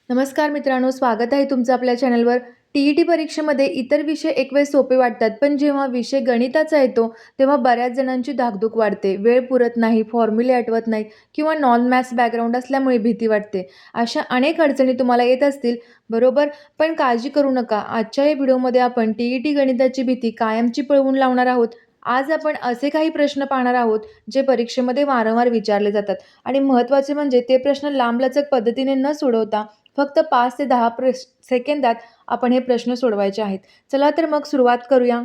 नमस्कार मित्रांनो, स्वागत आहे तुमचं आपल्या चॅनलवर. टी-ई-टी परीक्षेमध्ये इतर विषय एक वेळ सोपे वाटतात, पण जेव्हा विषय गणिताचा येतो, तेव्हा बऱ्याच जणांची धाकधूक वाढते. वेळ पुरत नाही, फॉर्म्युले आठवत नाहीत किंवा नॉन मॅथ्स बॅकग्राऊंड असल्यामुळे भीती वाटते. अशा अनेक अडचणी तुम्हाला येत असतील, बरोबर? पण काळजी करू नका. आजच्या या व्हिडिओमध्ये आपण टी-ई-टी गणिताची भीती कायमची पळवून लावणार आहोत. आज आपण असे काही प्रश्न पाहणार आहोत, जे परीक्षेमध्ये वारंवार विचारले जातात आणि महत्त्वाचे म्हणजे ते प्रश्न लांबलचक पद्धतीने न सोडवता फक्त 5 ते 10 सेकंदात आपण हे प्रश्न सोडवायचे आहेत. चला तर मग सुरुवात करूया.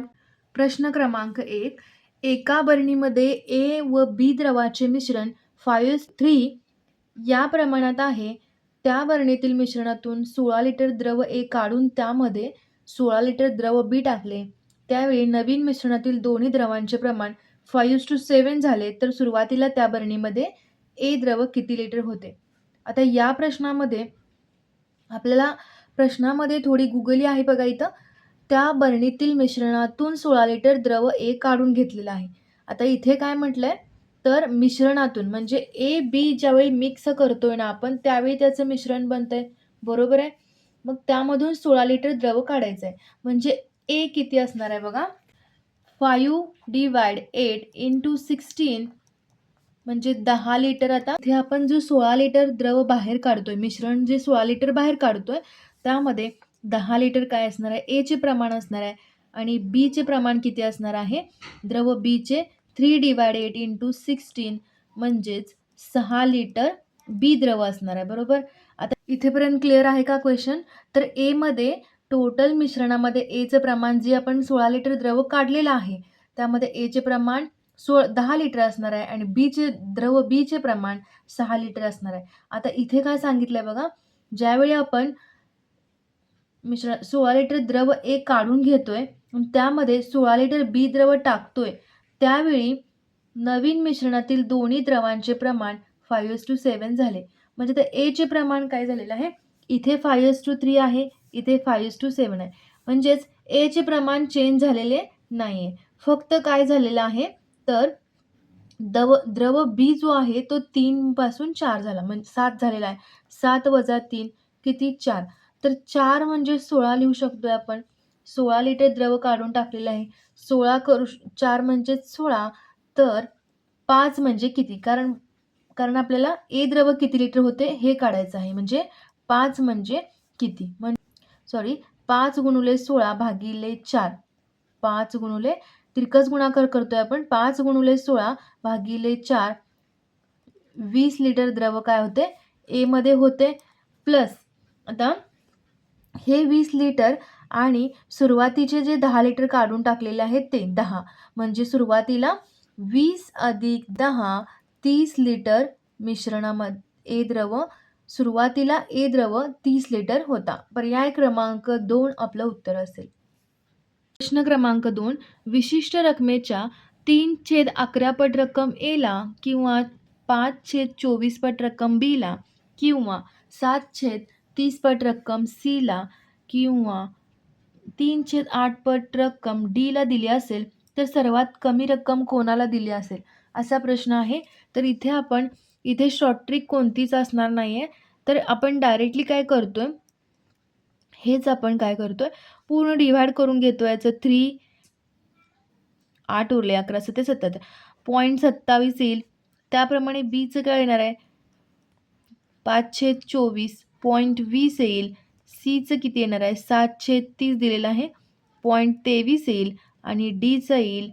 प्रश्न क्रमांक 1. एका बरणीमध्ये ए व बी द्रवाचे मिश्रण 5:3 या प्रमाणात आहे. त्या बरणीतील मिश्रणातून 16 लिटर द्रव ए काढून त्यामध्ये 16 लिटर द्रव बी टाकले. त्यावेळी नवीन मिश्रणातील दोन्ही द्रवांचे प्रमाण 5:7 झाले, तर सुरुवातीला त्या बरणीमध्ये ए द्रव किती लिटर होते? आता या प्रश्नामध्ये आपल्याला प्रश्नामध्ये थोडी गुगली आहे बघा इथं. त्या बरणीतील मिश्रणातून 16 लिटर द्रव ए काढून घेतलेला आहे. आता इथे काय म्हटलंय, तर मिश्रणातून म्हणजे ए, बी ज्यावेळी मिक्स करतोय ना आपण, त्यावेळी त्याचं मिश्रण बनतंय, बरोबर आहे? मग त्यामधून 16 लिटर द्रव काढायचं आहे. म्हणजे ए किती असणार आहे बघा, 5/8 × 16 म्हणजे 10 लिटर. आता इथे आपण जो 16 लिटर द्रव बाहेर काढतोय, मिश्रण जे 16 लिटर बाहेर काढतोय, त्यामध्ये 10 लिटर काय असणार आहे, एचे प्रमाण असणार आहे आणि बीचे प्रमाण किती असणार आहे, द्रव बीचे 3/8 × 16 म्हणजेच 6 लिटर बी द्रव असणार आहे, बरोबर. आता इथेपर्यंत क्लिअर आहे का क्वेश्चन? तर एमध्ये टोटल मिश्रणामध्ये एचं प्रमाण जे आपण 16 लिटर द्रव काढलेलं आहे, त्यामध्ये एचे प्रमाण 10 लिटर असणार आहे आणि द्रव बीचे प्रमाण 6 लिटर असणार आहे. आता इथे काय सांगितलंय बघा, ज्यावेळी आपण 16 लिटर द्रव ए काढून घेतोय आणि त्यामध्ये 16 लिटर बी द्रव टाकतोय, त्यावेळी नवीन मिश्रणातील दोन्ही द्रवांचे प्रमाण 5:7 झाले. म्हणजे त्या एचे प्रमाण काय झालेलं आहे, इथे 5:3 आहे, इथे 5:7 आहे. म्हणजेच एचे प्रमाण चेंज झालेले नाहीये. फक्त काय झालेलं आहे, तर द्रव बी जो आहे तो 3 पासून 4 झाला, म्हणजे 7 झालेला आहे. 7 - 3 किती? 4. तर 4 म्हणजे 16 लिहू शकतोय आपण. 16 लिटर द्रव काढून टाकलेला आहे. 16 4 म्हणजे 16. तर 5 म्हणजे किती? कारण कारण आपल्याला ए द्रव किती लिटर होते हे काढायचं आहे. म्हणजे 5 म्हणजे किती? 5 × 16 भागिले 4. 5 × तिरकस गुणाकार करतोय आपण. 5 × 16 भागिले 4 20 लिटर द्रव काय होते, ए मध्ये होते. प्लस आता हे 20 लिटर आणि सुरुवातीचे जे 10 लिटर काढून टाकलेले आहेत ते 10, म्हणजे सुरुवातीला 20 + 10 30 लिटर मिश्रणामध्ये सुरुवातीला ए द्रव 30 लिटर होता. पर्याय क्रमांक 2 आपलं उत्तर असेल. प्रश्न क्रमांक 2. विशिष्ट रकमेच्या 3/11 पट रक्कम एला किंवा 5/24 पट रक्कम बीला किंवा 7/30 पट रक्कम सीला किंवा 3/8 पट रक्कम डीला दिली असेल, तर सर्वात कमी रक्कम कोणाला दिली असेल, असा प्रश्न आहे. तर इथे शॉर्ट ट्रिक कोणतीच असणार नाहीये. तर आपण डायरेक्टली काय करतोय, पूर्ण डिव्हाइड करून घेतोय. याचं 3 8 उरले, 11 7 77 0.27 येईल. त्याप्रमाणे बीचं काय येणार आहे, 5/24 0.20 येईल. सीचं किती येणार आहे, 7/30 दिलेलं आहे, 0.23 येईल आणि डीचं येईल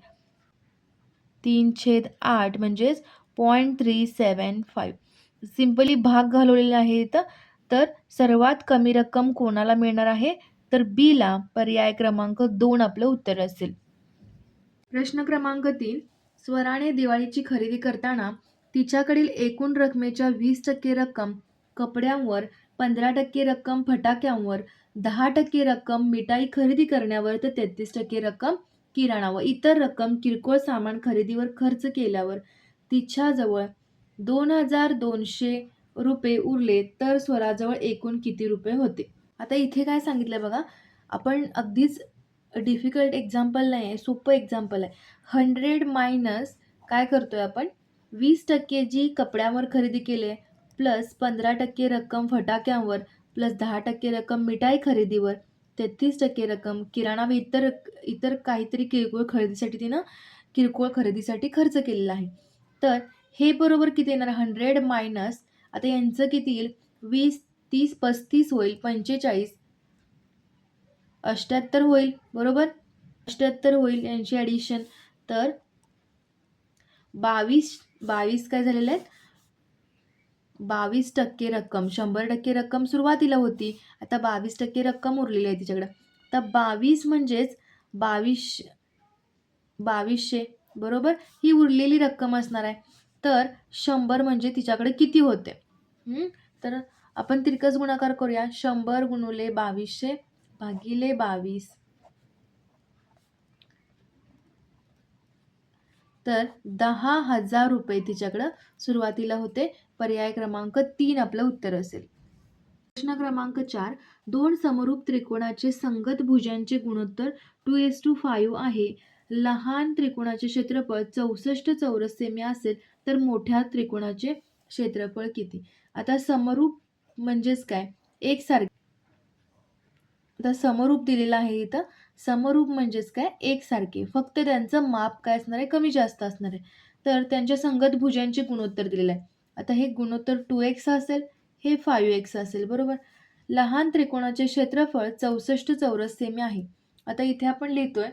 3/8 म्हणजेच 0.375. सिंपली भाग घालवलेला आहे इथं. तर सर्वात कमी रक्कम कोणाला मिळणार आहे, तर बीला. पर्याय क्रमांक 2 आपलं उत्तर असेल. प्रश्न क्रमांक 3. स्वराने दिवाळीची खरेदी करताना तिच्याकडील एकूण रकमेच्या 20% रक्कम कपड्यांवर, 15% रक्कम फटाक्यांवर, 10% रक्कम मिठाई खरेदी करण्यावर तर 33% रक्कम किराणा व इतर रक्कम किरकोळ सामान खरेदीवर खर्च केल्यावर तिच्याजवळ 2,200 रुपये उरले, तर स्वराजवळ एकूण किती रुपये होते? आता इथे काय सांगितलं बघा, आपण अगदीच डिफिकल्ट एक्झाम्पल नाही आहे, सोपं एक्झाम्पल आहे. 100 मायनस काय करतोय आपण, 20% जी कपड्यांवर खरेदी केली प्लस 15% रक्कम फटाक्यांवर प्लस 10% रक्कम मिठाई खरेदीवर, 33% रक्कम किराणा व इतर इतर काहीतरी किरकोळ खरेदीसाठी खर्च केलेला आहे. तर हे बरोबर किती येणार? 100 मायनस आता यांचं किती येईल? 20, 30, 35 होईल, 45, 78 होईल, बरोबर? 78 होईल यांची ॲडिशन. तर 22 काय झालेले आहेत? 22% रक्कम, 100% रक्कम सुरुवातीला होती. आता 22% रक्कम उरलेली आहे तिच्याकडं. आता 22 म्हणजेच 2200 बरोबर? ही उरलेली रक्कम असणार आहे. तर 100 म्हणजे तिच्याकडे किती होते? तर आपण तिरकस गुणाकार करूया. 100 गुणुले 2200 भागिले 22. तर 10,000 रुपये तिच्याकडं सुरुवातीला होते. पर्याय क्रमांक 3 आपलं उत्तर असेल. प्रश्न क्रमांक 4. 2 समरूप त्रिकोणाचे संगत भुजांचे गुणोत्तर 2:5 आहे. लहान त्रिकोणाचे क्षेत्रफळ 64 चौरस सेमी असेल तर मोठ्या त्रिकोणाचे क्षेत्रफळ किती? आता समरूप म्हणजेच काय? एकसारखे. आता समरूप दिलेलं आहे इथं. समरूप म्हणजेच काय? एकसारखे. फक्त त्यांचं माप काय असणार आहे? कमी जास्त असणार आहे. तर त्यांच्या संगत भुजांचे गुणोत्तर दिलेलं आहे. आता हे गुणोत्तर 2x असेल, हे 5x असेल, बरोबर? लहान त्रिकोणाचे क्षेत्रफळ 64 चौरस सेमी आहे. आता इथे आपण लिहितोय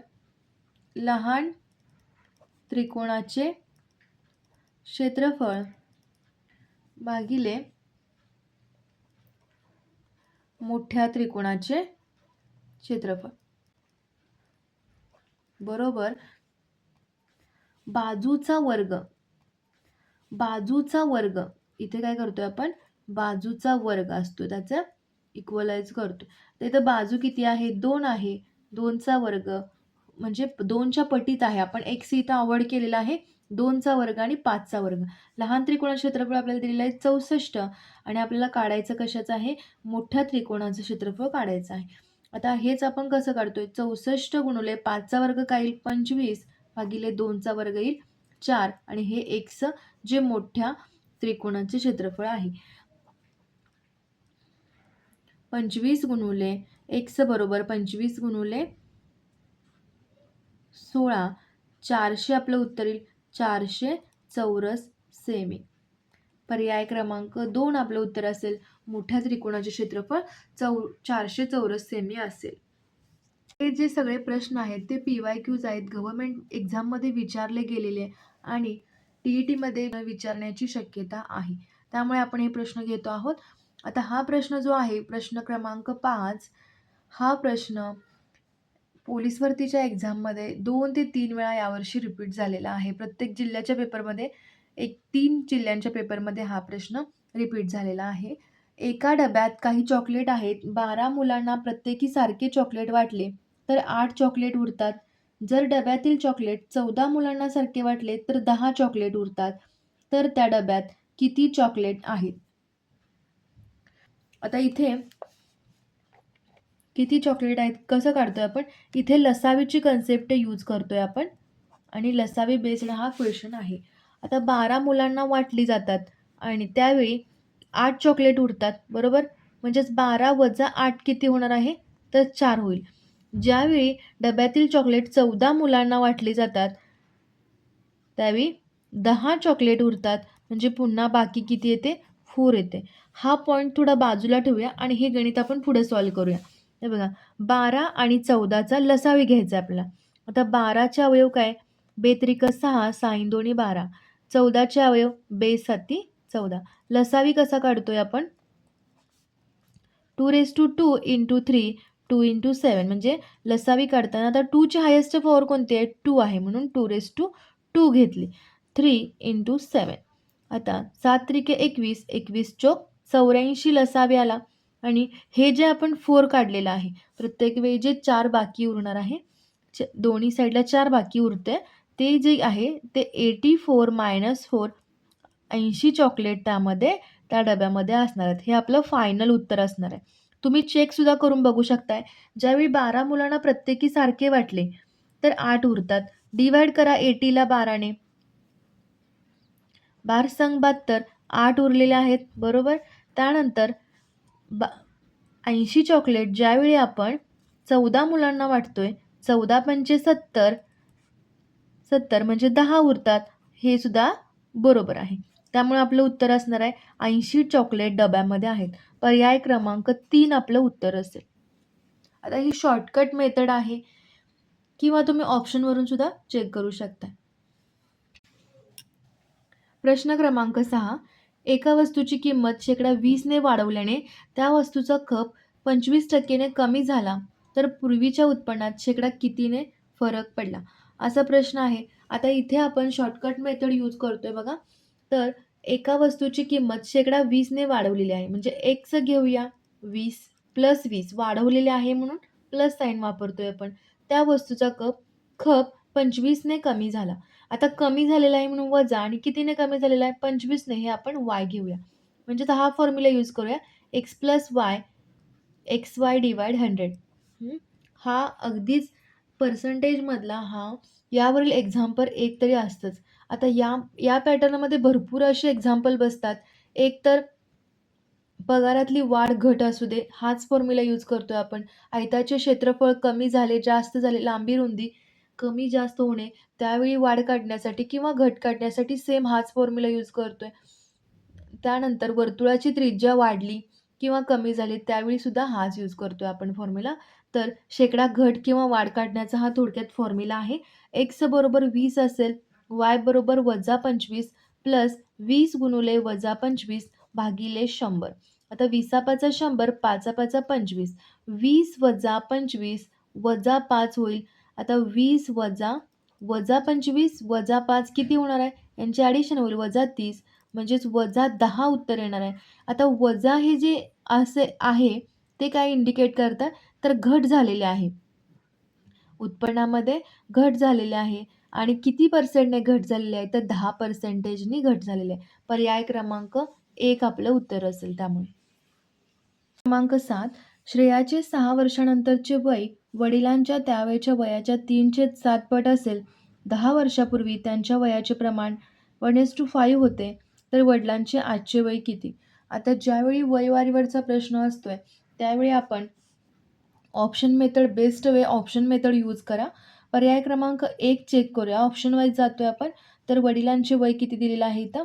लहान त्रिकोणाचे क्षेत्रफळ भागिले मोठ्या त्रिकोणाचे क्षेत्रफळ बरोबर बाजूचा वर्ग इथे काय करतोय आपण? बाजूचा वर्ग असतो त्याचा इक्वलाइज करतो. तर इथं बाजू किती आहे? 2 आहे. 2चा वर्ग म्हणजे 2च्या पटीत आहे. आपण x इथं अवॉइड केलेला आहे. 2चा वर्ग आणि 5चा वर्ग. लहान त्रिकोणाचे क्षेत्रफळ आपल्याला दिलेलं आहे 64 आणि आपल्याला काढायचं कशाचं आहे? मोठ्या त्रिकोणाचं क्षेत्रफळ काढायचं आहे. आता हेच आपण कसं काढतोय? 64 गुणुले 5चा वर्ग काय येईल? 25 भागिले 2चा वर्ग येईल 4 आणि हे x जे मोठ्या त्रिकोणाचे क्षेत्रफळ आहे. 25 गुणुले x बरोबर 25 गुणुले 16 400 आपलं उत्तर येईल. 400 चौरस सेमी. पर्याय क्रमांक 2 आपलं उत्तर असेल. मोठ्या त्रिकोणाचे क्षेत्रफळ 400 चौरस सेमी असेल. हे जे सगळे प्रश्न आहेत ते PYQs आहेत. गव्हर्नमेंट एक्झाममध्ये विचारले गेलेले आणि TETमध्ये विचारण्याची शक्यता आहे. त्यामुळे आपण हे प्रश्न घेतो आहोत. आता हा प्रश्न जो आहे प्रश्न क्रमांक 5 हा प्रश्न पोलीस भरतीच्या एक्झाममध्ये 2 ते 3 वेळा यावर्षी रिपीट झालेला आहे. प्रत्येक जिल्ह्याच्या पेपरमध्ये 3 जिल्ह्यांच्या पेपरमध्ये हा प्रश्न रिपीट झालेला आहे. एका डब्यात काही चॉकलेट आहेत. 12 मुलांना प्रत्येकी सारखे चॉकलेट वाटले तर 8 चॉकलेट उरतात. जर डब्यातील चॉकलेट 14 मुलांना सारखे वाटले तर 10 चॉकलेट उरतात. तर त्या डब्यात किती चॉकलेट आहेत? आता इथे किती चॉकलेट आहेत कसं काढतोय आपण? इथे लसावीची कन्सेप्ट यूज करतोय आपण आणि लसावी बेस्ड हा क्वेश्चन आहे. आता 12 मुलांना वाटली जातात आणि त्यावेळी 8 चॉकलेट उरतात, बरोबर? म्हणजेच 12 वजा 8 किती होणार आहे? तर 4 होईल. ज्यावेळी डब्यातील चॉकलेट 14 मुलांना वाटली जातात त्यावेळी 10 चॉकलेट उरतात. म्हणजे पुन्हा बाकी किती येते? 4 येते. हा पॉईंट थोडा बाजूला ठेवूया आणि हे गणित आपण पुढे सॉल्व्ह करूया. हे बघा 12 आणि 14चा लसावी घ्यायचा आपल्याला. आता 12चे अवयव काय? बेत्रिक 6, 6 दोन्ही 12. 14चे अवयव बेसाती 14. लसावी कसा काढतोय आपण? 2:2 इंटू 3 2 इंटू 7 म्हणजे लसावी काढताना आता 2ची हायेस्ट पॉवर कोणती आहे? 2 आहे म्हणून 2:2 घेतली. 3 इंटू 7. आता 7 त्रिके 21, 21 चोक 84 लसावी आला आणि हे जे आपण 4 काढलेलं आहे प्रत्येक वेळी जे 4 बाकी उरणार आहे दोन्ही साईडला 4 बाकी उरते ते जे आहे ते 84 मायनस 4 80 चॉकलेट त्या डब्यामध्ये असणार आहेत. हे आपलं फायनल उत्तर असणार आहे. तुम्ही चेकसुद्धा करून बघू शकताय. ज्यावेळी 12 मुलांना प्रत्येकी सारखे वाटले तर 8 उरतात. डिवाइड करा 80ला 12ने. 12 संग 72 8 उरलेले आहेत, बरोबर? त्यानंतर 80 चॉकलेट ज्यावेळी आपण 14 मुलांना वाटतोय, 14 पंचे 70, 70 म्हणजे 10 उरतात. हे सुद्धा बरोबर आहे. त्यामुळे आपलं उत्तर असणार आहे 80 चॉकलेट डब्यामध्ये आहेत. पर्याय क्रमांक 3 आपलं उत्तर असेल. आता ही शॉर्टकट मेथड आहे किंवा तुम्ही ऑप्शनवरून सुद्धा चेक करू शकता. प्रश्न क्रमांक 6. एका वस्तूची किंमत -20 ने वाढवल्याने त्या वस्तूचा खप 25% ने कमी झाला, तर पूर्वीच्या उत्पन्नात कितीने फरक पडला? असा प्रश्न आहे. आता इथे आपण शॉर्टकट मेथड यूज करतोय बघा. तर एका वस्तूची किंमत -20 ने वाढवलेली आहे. म्हणजे एक्स घेऊया, 20 प्लस 20 वाढवलेले आहे म्हणून प्लस साइन वापरतोय आपण. त्या वस्तूचा खप 25 ने कमी झाला. आता कमी झालेला आहे म्हणून वजा आणि कितीने कमी झालेला आहे? 25 ने. हे आपण y घेऊया. म्हणजे हा फॉर्म्युला यूज करूया. x + y xy divide 100. हा अगदीच पर्सेंटेजमधला यावरील एक्झाम्पल एक तरी असतंच. आता या पॅटर्नमध्ये भरपूर असे एक्झाम्पल बसतात. एक तर पगारातली वाढ घट असू दे, हाच फॉर्म्युला यूज करतोय आपण. आयताचे क्षेत्रफळ कमी झाले, जास्त झाले, लांबी रुंदी कमी जास्त होणे, त्यावेळी वाढ काढण्यासाठी किंवा घट काढण्यासाठी सेम हाच फॉर्म्युला यूज करतोय. त्यानंतर वर्तुळाची त्रिज्या वाढली किंवा कमी झाली, त्यावेळी सुद्धा हाच यूज करतोय आपण फॉर्म्युला. तर शेकडा घट किंवा वाढ काढण्याचा हा थोडक्यात फॉर्म्युला आहे. x बरोबर 20 असेल, y बरोबर -25 प्लस 20 गुणुले -25 भागिले 100. आता 20 100, 5 25. 20 - 25 - 5 होईल. आता 20 - 25 - 5 किती होणार आहे? यांची ॲडिशन होईल -30 म्हणजेच -10 उत्तर येणार आहे. आता वजा हे जे असे आहे ते काय इंडिकेट करतात? तर घट झालेली आहे. उत्पन्नामध्ये घट झालेली आहे आणि किती पर्सेंटने घट झालेली आहे? तर 10%नी घट झालेली आहे. पर्याय क्रमांक 1 आपलं उत्तर असेल त्यामुळे. क्रमांक 7. श्रेयाचे 6 वर्षानंतरचे वय वडिलांच्या त्यावेळच्या वयाच्या 3/7 पट असेल. 10 वर्षापूर्वी त्यांच्या वयाचे प्रमाण 1:5 होते, तर वडिलांचे आजचे वय किती? आता ज्यावेळी वयवारीवरचा प्रश्न असतोय, त्यावेळी आपण option method best way option method use करा. पर्याय क्रमांक 1 चेक करूया. ऑप्शन वाईज जातोय आपण. तर वडिलांचे वय किती दिलेलं आहे इथं?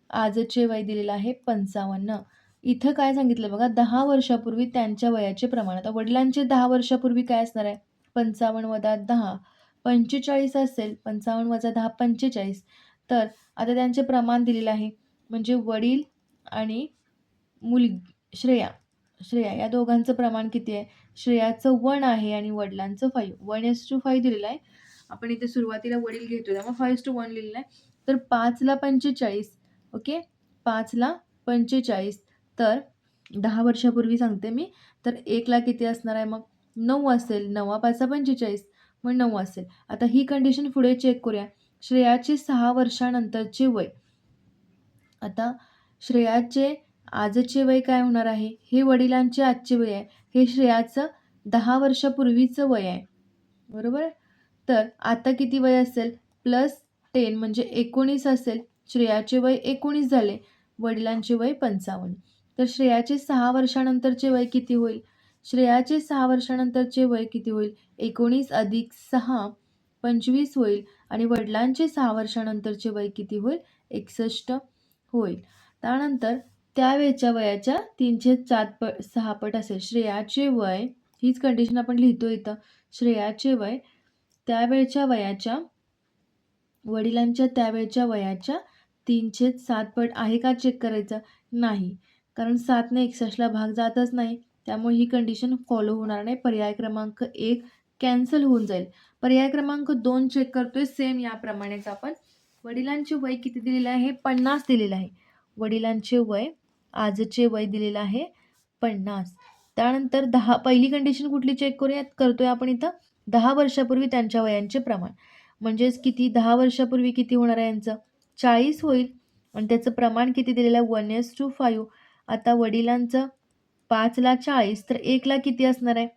आजचे वय दिलेलं आहे 55. इथं काय सांगितलं बघा, 10 वर्षापूर्वी त्यांच्या वयाचे प्रमाण. आता वडिलांचे 10 वर्षापूर्वी काय असणार आहे? 55 - 10 45 असेल. 55 - 10 45. तर आता त्यांचे प्रमाण दिलेलं आहे. म्हणजे वडील आणि श्रेया या दोघांचं प्रमाण किती आहे? श्रेयाचं 1 आहे आणि वडिलांचं 5. 1:5 दिलेलं आहे. आपण इथे सुरुवातीला वडील घेतोय त्यामुळे 5:1 लिहिलेलं आहे. तर 5ला 45. ओके, 5ला 45. तर 10 वर्षापूर्वी सांगते मी. तर 1ला किती असणार आहे मग? 9 असेल. 9 5 45 मग 9 असेल. आता ही कंडिशन पुढे चेक करूया. श्रेयाचे 6 वर्षानंतरचे वय. आता श्रेयाचे आजचे वय काय होणार आहे? हे वडिलांचे आजचे वय आहे. हे श्रेयाचं 10 वर्षापूर्वीचं वय आहे. बरोबर? तर आता किती वय असेल? +10 म्हणजे 19 असेल. श्रेयाचे वय 19 झाले. वडिलांचे वय 55. तर श्रेयाचे 6 वर्षानंतरचे वय किती होईल? श्रेयाचे 6 वर्षानंतरचे वय किती होईल? 19 + 6 25 होईल आणि वडिलांचे 6 वर्षानंतरचे वय किती होईल? 61 होईल. त्यानंतर त्यावेळच्या वयाच्या 3/6 पट असेल. श्रेयाचे वय, हीच कंडिशन आपण लिहितो इथं. श्रेयाचे वय त्यावेळच्या वयाच्या वडिलांच्या त्यावेळच्या वयाच्या 3/7 पट आहे का चेक करायचं? नाही, कारण 7ने 61ला भाग जातच नाही. त्यामुळे ही कंडिशन फॉलो होणार नाही. पर्याय क्रमांक 1 कॅन्सल होऊन जाईल. पर्याय क्रमांक 2 चेक करतोय. सेम याप्रमाणेच आपण. वडिलांचे वय किती दिलेलं आहे? 50 दिलेलं आहे. वडिलांचे वय आजचे वय दिलेलं आहे 50. त्यानंतर पहिली कंडिशन कुठली चेक करतोय आपण इथं? 10 वर्षापूर्वी त्यांच्या वयांचे प्रमाण. म्हणजेच किती? 10 वर्षापूर्वी किती होणार आहे यांचं? 40 होईल आणि त्याचं प्रमाण किती दिलेलं आहे? 1:5. आता वडिलांचं 5ला 40 तर 1ला किती असणार आहे?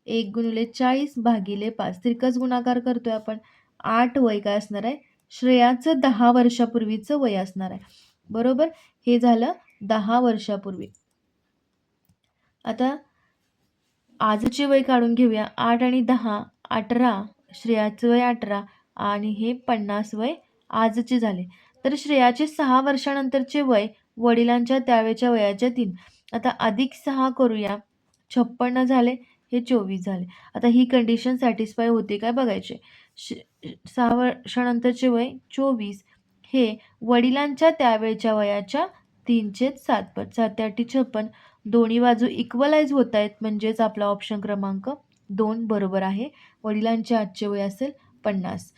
1 गुणिले 40 भागिले 5. तिरकस गुणाकार करतोय आपण. 8 वय काय असणार आहे? श्रेयाचं 10 वर्षापूर्वीचं वय असणार आहे. बरोबर? हे झालं 10 वर्षापूर्वी. आता आजचे वय काढून घेऊया. 8 आणि 10 18. श्रेयाचं वय 18 आणि हे 50 वय आजचे झाले. तर श्रेयाचे 6 वर्षानंतरचे वय वडिलांच्या त्यावेळच्या वयाच्या 3. आता अधिक 6 करूया. 56 झाले, हे 24 झाले. आता ही कंडिशन सॅटिस्फाय होते काय बघायचे. 6 वर्षानंतरचे वय 24 हे वडिलांच्या त्यावेळच्या वयाच्या 3/7. 7×8 = 56. दोन्ही बाजू इक्वलाइज होत आहेत, म्हणजेच आपला ऑप्शन क्रमांक 2 बरोबर आहे. वडिलांचे आजचे वय असेल 50.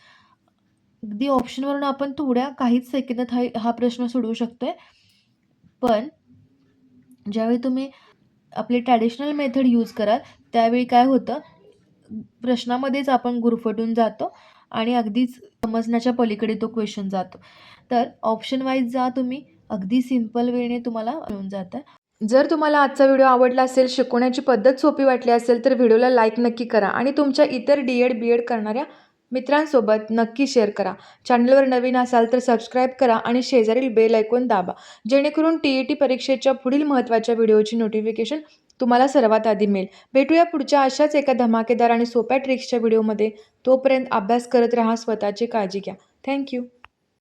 अगदी ऑप्शनवरून आपण थोड्या काहीच सेकंदात हा प्रश्न सोडवू शकतोय. पण ज्यावेळी तुम्ही आपली ट्रॅडिशनल मेथड यूज कराल त्यावेळी काय होतं, प्रश्नामध्येच आपण गुरफटून जातो आणि अगदीच समजण्याच्या पलीकडे तो क्वेश्चन जातो. तर ऑप्शन वाईज जा तुम्ही, अगदी सिंपल वेने तुम्हाला मिळून जातं. जर तुम्हाला आजचा व्हिडिओ आवडला असेल, शिकवण्याची पद्धत सोपी वाटली असेल तर व्हिडिओला लाईक नक्की करा आणि तुमच्या इतर डी-एड बी-एड करणाऱ्या मित्रांसोबत नक्की शेअर करा. चॅनलवर नवीन असाल तर सबस्क्राईब करा आणि शेजारील बेल आयकॉन दाबा, जेणेकरून TET परीक्षेच्या पुढील महत्त्वाच्या व्हिडिओची नोटिफिकेशन तुम्हाला सर्वात आधी मिळेल. भेटूया पुढच्या अशाच एका धमाकेदार आणि सोप्या ट्रिक्सच्या व्हिडिओमध्ये. तोपर्यंत अभ्यास करत राहा, स्वतःची काळजी घ्या. थँक्यू.